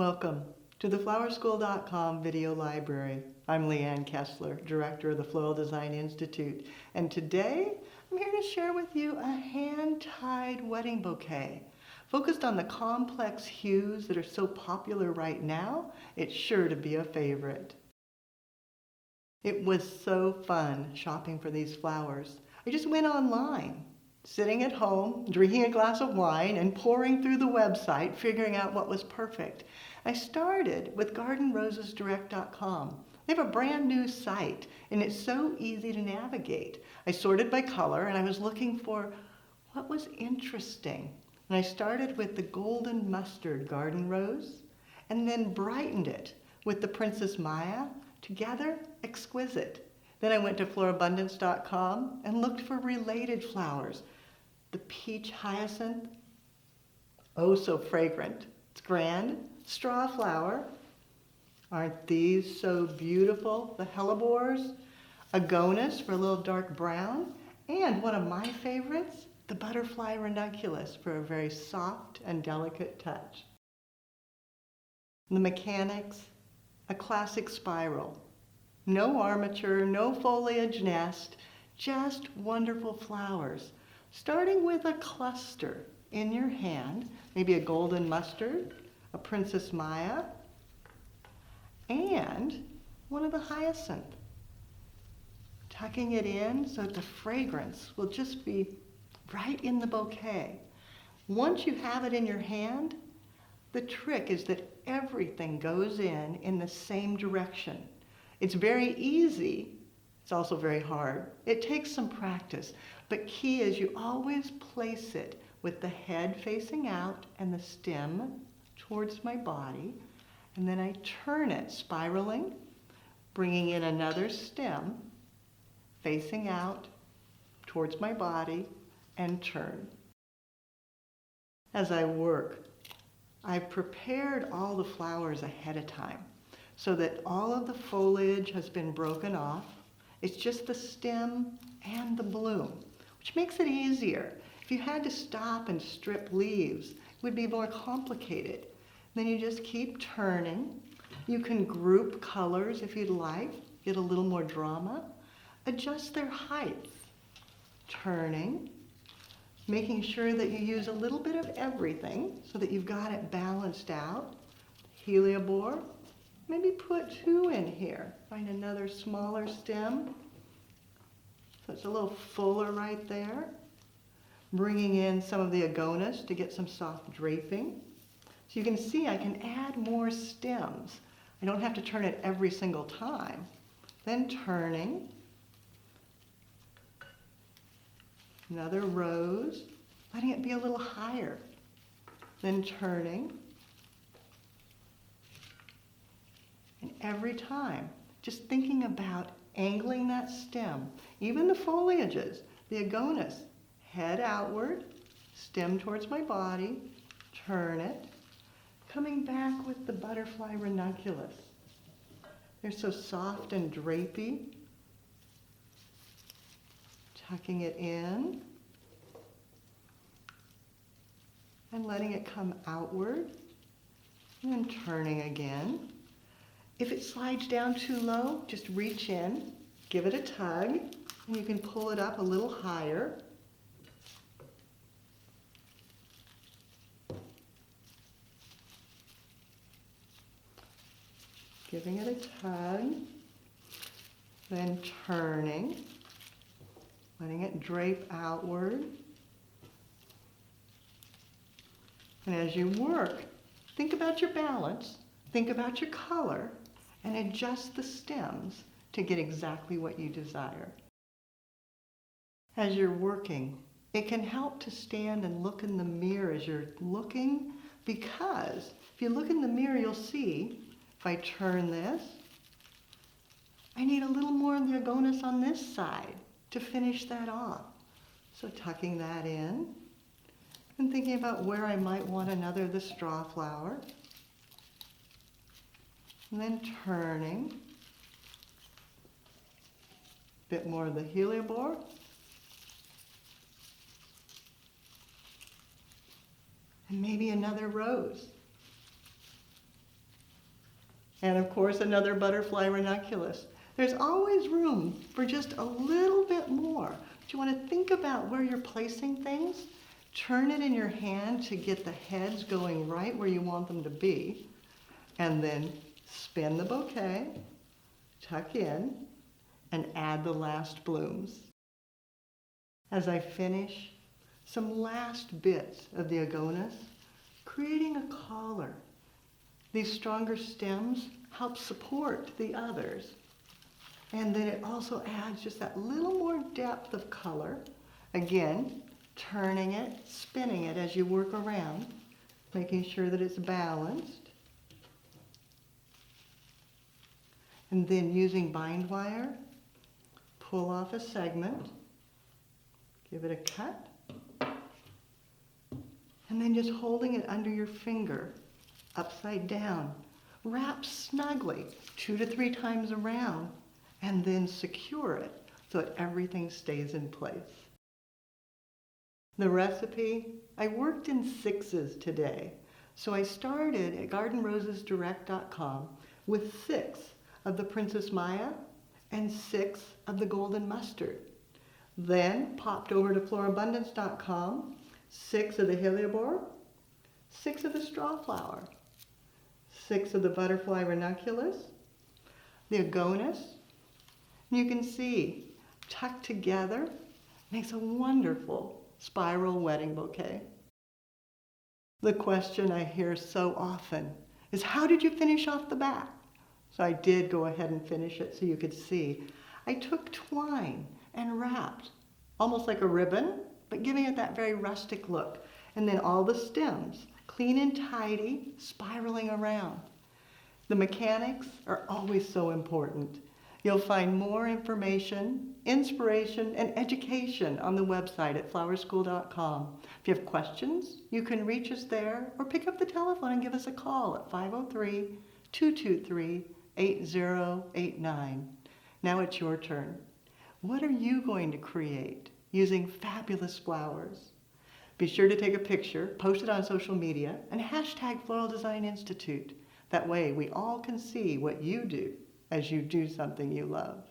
Welcome to the flowerschool.com video library. I'm Leanne Kessler, Director of the Floral Design Institute, and today I'm here to share with you a hand-tied wedding bouquet. Focused on the complex hues that are so popular right now, it's sure to be a favorite. It was so fun shopping for these flowers. I just went online, sitting at home, drinking a glass of wine, and pouring through the website, figuring out what was perfect. I started with gardenrosesdirect.com. They have a brand new site, and it's so easy to navigate. I sorted by color, and I was looking for what was interesting. And I started with the golden mustard garden rose, and then brightened it with the Princess Maya, together exquisite. Then I went to florabundance.com and looked for related flowers. The peach hyacinth, oh so fragrant. It's grand. Straw flower. Aren't these so beautiful? The hellebores, agonis for a little dark brown, and one of my favorites, the butterfly ranunculus for a very soft and delicate touch. The mechanics, a classic spiral. No armature, no foliage nest, just wonderful flowers. Starting with a cluster in your hand, maybe a golden mustard, a Princess Maya, and one of the hyacinth. Tucking it in so that the fragrance will just be right in the bouquet. Once you have it in your hand, the trick is that everything goes in the same direction. It's very easy. It's also very hard. It takes some practice, but key is you always place it with the head facing out and the stem towards my body, and then I turn it spiraling, bringing in another stem, facing out towards my body, and turn. As I work, I've prepared all the flowers ahead of time so that all of the foliage has been broken off. It's just the stem and the bloom, which makes it easier. If you had to stop and strip leaves, it would be more complicated. Then you just keep turning. You can group colors if you'd like, get a little more drama. Adjust their height. Turning, making sure that you use a little bit of everything so that you've got it balanced out. Heliobore, maybe put 2 in here. Find another smaller stem. So it's a little fuller right there. Bringing in some of the agonis to get some soft draping. So you can see I can add more stems. I don't have to turn it every single time. Then turning. Another rose, letting it be a little higher. Then turning. And every time, just thinking about angling that stem. Even the foliages, the agonis, head outward, stem towards my body, turn it. Coming back with the butterfly ranunculus. They're so soft and drapey. Tucking it in and letting it come outward and then turning again. If it slides down too low, just reach in, give it a tug, and you can pull it up a little higher. Giving it a tug, then turning, letting it drape outward. And as you work, think about your balance, think about your color, and adjust the stems to get exactly what you desire. As you're working, it can help to stand and look in the mirror as you're looking, because if you look in the mirror, you'll see, if I turn this, I need a little more of the agonis on this side to finish that off. So tucking that in and thinking about where I might want another of the straw flower. And then turning. A bit more of the heliobore. And maybe another rose. And of course, another butterfly ranunculus. There's always room for just a little bit more. But you want to think about where you're placing things. Turn it in your hand to get the heads going right where you want them to be. And then spin the bouquet, tuck in, and add the last blooms. As I finish, some last bits of the agonis, creating a collar. These stronger stems help support the others. And then it also adds just that little more depth of color. Again, turning it, spinning it as you work around, making sure that it's balanced. And then using bind wire, pull off a segment, give it a cut, and then just holding it under your finger, upside down. Wrap snugly 2 to 3 times around, and then secure it so that everything stays in place. The recipe, I worked in 6s today. So I started at gardenrosesdirect.com with 6 of the Princess Maya and 6 of the golden mustard. Then popped over to florabundance.com, 6 of the hellebore, 6 of the strawflower, 6 of the butterfly ranunculus, the agonis. You can see, tucked together, makes a wonderful spiral wedding bouquet. The question I hear so often is, how did you finish off the back? So I did go ahead and finish it so you could see. I took twine and wrapped, almost like a ribbon, but giving it that very rustic look. And then all the stems, clean and tidy, spiraling around. The mechanics are always so important. You'll find more information, inspiration, and education on the website at flowerschool.com. If you have questions, you can reach us there or pick up the telephone and give us a call at 503-223-8089. Now it's your turn. What are you going to create using fabulous flowers? Be sure to take a picture, post it on social media, and hashtag Floral Design Institute. That way we all can see what you do as you do something you love.